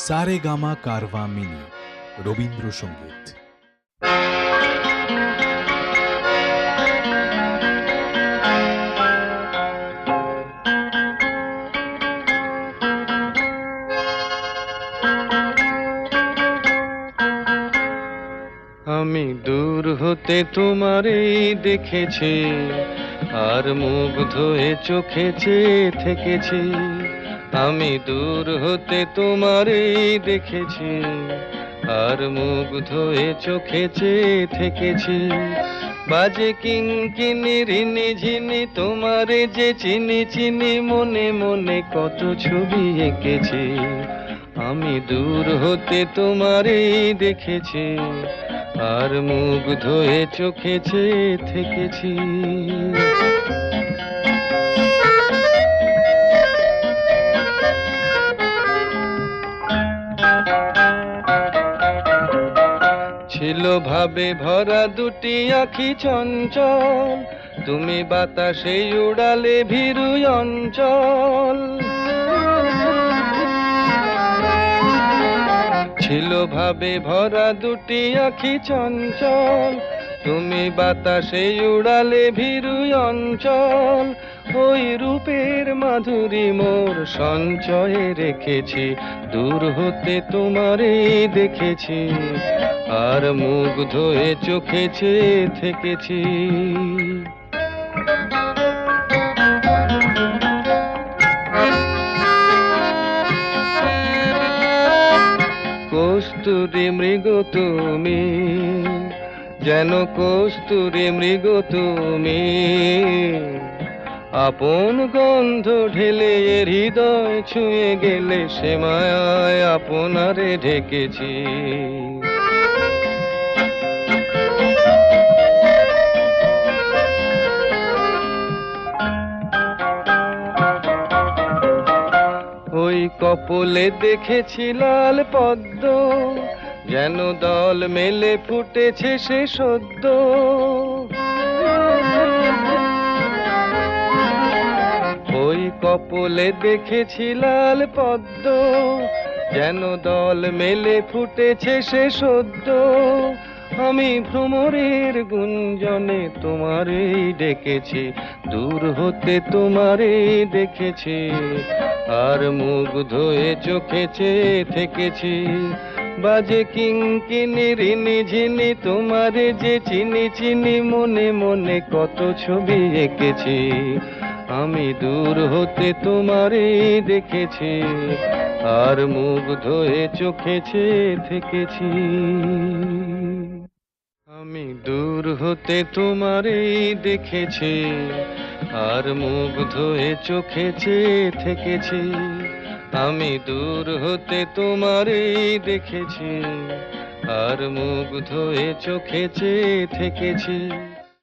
Saregama Carvaan mini Rabindrasangeet. আমি দূর হতে তোমারই দেখেছি, আর মুগ্ধ হয়ে চোখে চেয়ে থেকেছি। আমি দূর হতে তোমারই দেখেছি, আর মুগ্ধ হয়ে চোখে চেয়ে থেকেছি। বাজে কিঙ্কিনি রিনি ঝিনি তোমারে যে চিনি চিনি, মনে মনে কত ছবি এঁকেছি। আমি দূর হতে তোমারই দেখেছি, আর মুগ্ধ হয়ে চোখে চেয়ে থেকেছি। ছিল ভাবে ভরা দুটি আখি চঞ্চল, তুমি বাতাসে উড়ালে ভীরু অঞ্চল। ছিল ভাবে ভরা দুটি আখি চঞ্চল, তুমি বাতাসে উড়ালে ভীরু অঞ্চল। ওই রূপের মাধুরী মোর সঞ্চয়ে রেখেছি, দূর হতে তোমারে দেখেছি, আর মুগ্ধ হয়ে চোখে চেয়ে থেকেছি। কস্তুরী মৃগ তুমি, যেন কস্তুরী মৃগ তুমি, আপন গন্ধ ঢেলে হৃদয় ছুঁয়ে গেলে, সে মায়ায় আপনারে ঢেকেছি। ওই কপলে দেখেছি লাল পদ্ম, যেন দল মেলে ফুটেছে সে সদ্য। ওই কপলে দেখেছি লাল পদ্ম, যেন দল মেলে ফুটেছে সে সদ্য। আমি ভ্রমরের গুঞ্জনে তোমারই ডেকেছি, দূর হতে তোমারই দেখেছি, আর মুগ্ধ হয়ে চোখে চেয়ে থেকেছি। বাজে কিঙ্কিনি রিনি ঝিনি তোমারে যে চিনি চিনি, মনে মনে কত ছবি এঁকেছি। আমি দূর হতে তোমারে দেখেছি, আর মুগ্ধ হয়ে চোখে চেয়ে থেকেছি। আমি দূর হতে তোমারে দেখেছি, আর মুগ্ধ হয়ে চোখে চেয়ে থেকেছি। আমি দূর হতে তোমারে দেখেছি, আর মুগ্ধ হয়ে চোখে চেয়ে থেকেছি।